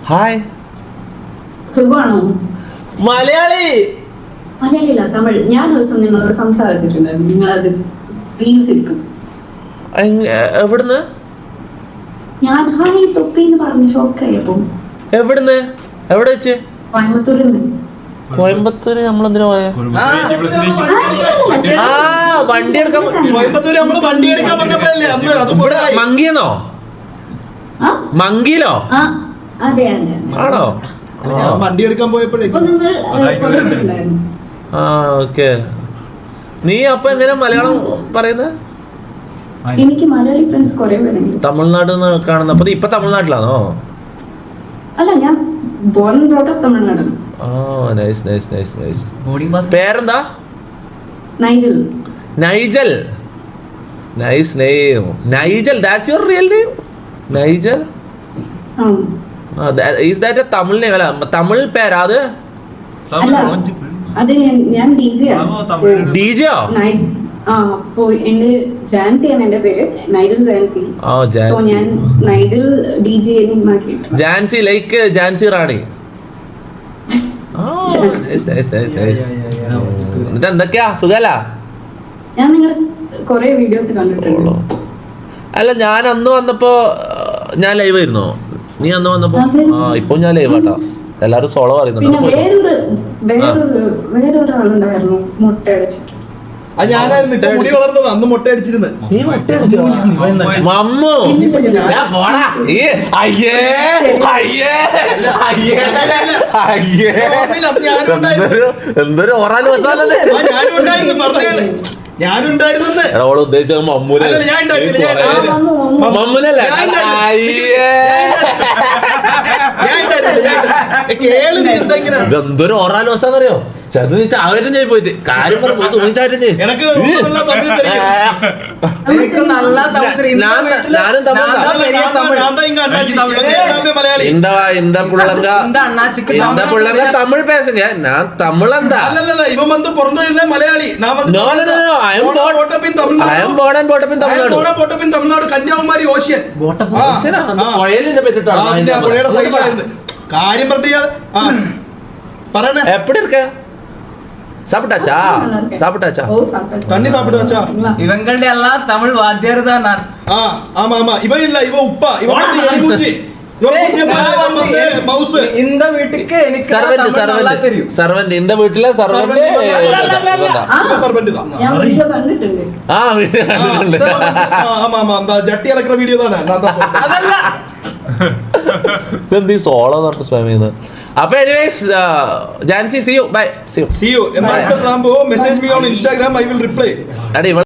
Hi. സുഖമാണോ? മലയാളി മലയാളിയില്ല, തമിഴ്. ഞാൻ ദിവസം നിങ്ങളോട് സംസാരിച്ചിട്ടുണ്ടായിരുന്നു. നിങ്ങളത് റീൽസ് ഇട്ടു. എവിടുന്ന്? ഞാൻ ഹായ് തൊപ്പി എന്ന് പറഞ്ഞു ഷോക്കായപ്പോ. എവിടുന്ന്? എവിടെ വെച്ച്? കോയമ്പത്തൂരിൽ നിന്ന്. കോയമ്പത്തൂര് നമ്മളെന്തിനാ പോയ? വണ്ടി എടുക്കാൻ കോയമ്പത്തൂര് നമ്മള് വണ്ടി എടുക്കാൻ പറഞ്ഞപ്പോഴല്ലേ അന്ന് അത് മങ്കിന്നോ? മങ്കിലോ? അതെ അതെ. ആണോ? വണ്ടി എടുക്കാൻ പോയപ്പോഴേ ആ ഓക്കെ. നീ അപ്പൊ എങ്ങനെ മലയാളം പറയുന്നത്? എനിക്ക് മലയാളി ഫ്രണ്ട്സ് കുറെ പേരുണ്ട്. തമിഴ്നാട്ടിൽ നിന്ന് കാണുന്ന. അപ്പൊ ഇപ്പൊ തമിഴ്നാട്ടിലാണോ? അല്ല, ഞാൻ born brought up Tamil Nadu. Nice nice nice nice. പേരെന്താ? Nigel. Nigel. Nice name. Nigel, that's your real name? Nigel. Is that a Tamil name? അല്ല, തമിഴ് പേരാ അത്? അല്ല, അത് ഞാൻ ഡിജെയാ. ഡിജെയോ? അപ്പോ എന്റെ ജാൻസി ആണ് എന്റെ പേര്, നൈജൽ ജാൻസി. സോ ഞാൻ നൈജൽ ഡിജെ ആക്കിയിട്ടു. ജാൻസി ലൈക്ക് ജാൻസി റാണി. എന്നിട്ട് എന്തൊക്കെയാ, സുഖല്ല? ഞാൻ നിങ്ങളുടെ കുറെ വീഡിയോസ് കണ്ടിട്ടുണ്ട്. അല്ല, ഞാൻ അന്ന് വന്നപ്പോ ഞാൻ ലൈവ് ആയിരുന്നോ? നീ അന്ന് വന്നപ്പോ? ഇപ്പൊ ഞാൻ ലൈവ് ആട്ടോ. എല്ലാരും സോളോ പറയുന്നുണ്ട്. പിന്നെ വേറൊരാളുണ്ടായിരുന്നു മുട്ട അടിച്ചിട്ട്. ഞാനായിരുന്നു ഇപ്പൊ മുടി വളർന്നത്. അന്ന് മുട്ട അടിച്ചിരുന്നു. മമ്മു എന്തൊരു ഓറാൻ മസാലല്ലേ ഞാനുണ്ടായിരുന്നു. ഉദ്ദേശിച്ച മമ്മൂനെ. മമ്മൂനല്ലേ? ഇതെന്തൊരു ഓറാൻ മസാന്നറിയോ? ചാവരും ചെയ്ത് പോയിട്ട് കാര്യം പറഞ്ഞു ചാവരും ചെയ്യും. തമിഴ് പേശ ഞാൻ തമിഴ് എന്താ ഇവൻ വന്ന് പുറത്തുവരുന്ന മലയാളി. തമിഴ്നാട് കന്യാകുമാരി ഓഷ്യൻ പുഴലിനെ പറ്റിട്ടാണ് പുഴയുടെ സൈഡിലായിരുന്നു കാര്യം പറയണേ. എപ്പടി இருக்க? சாப்பிட்டாச்சா? சாப்பிட்டாச்சா? தண்ணி சாப்பிட்டாச்சா? இவங்களுடைய எல்லாம் தமிழ் வாத்தியார் தான் நான். ஆமா ஆமா. இவன் இல்ல, இவன் உப்பா. இவன் வந்து எலிமூச்சி. இந்த வீட்டுக்கு எனக்கு தெரியும். சர்வன்ட் இந்த வீட்டுல சர்வன்ட் சர்வன்ட் தான். ഞാൻ വീഡിയോ കണ്ടിട്ടുണ്ട്. ஆமா ஆமா. அந்த ஜட்டி அலக்குற வீடியோ தானே நான் தான் போட்டேன். അതല്ല. ഇതെന്ത് സോളോ പറഞ്ഞിട്ട് സ്പാം ചെയ്യുന്നത്? അപ്പൊ anyways Jancy, see you, bye. See you. Rambo, message me on Instagram, I will reply.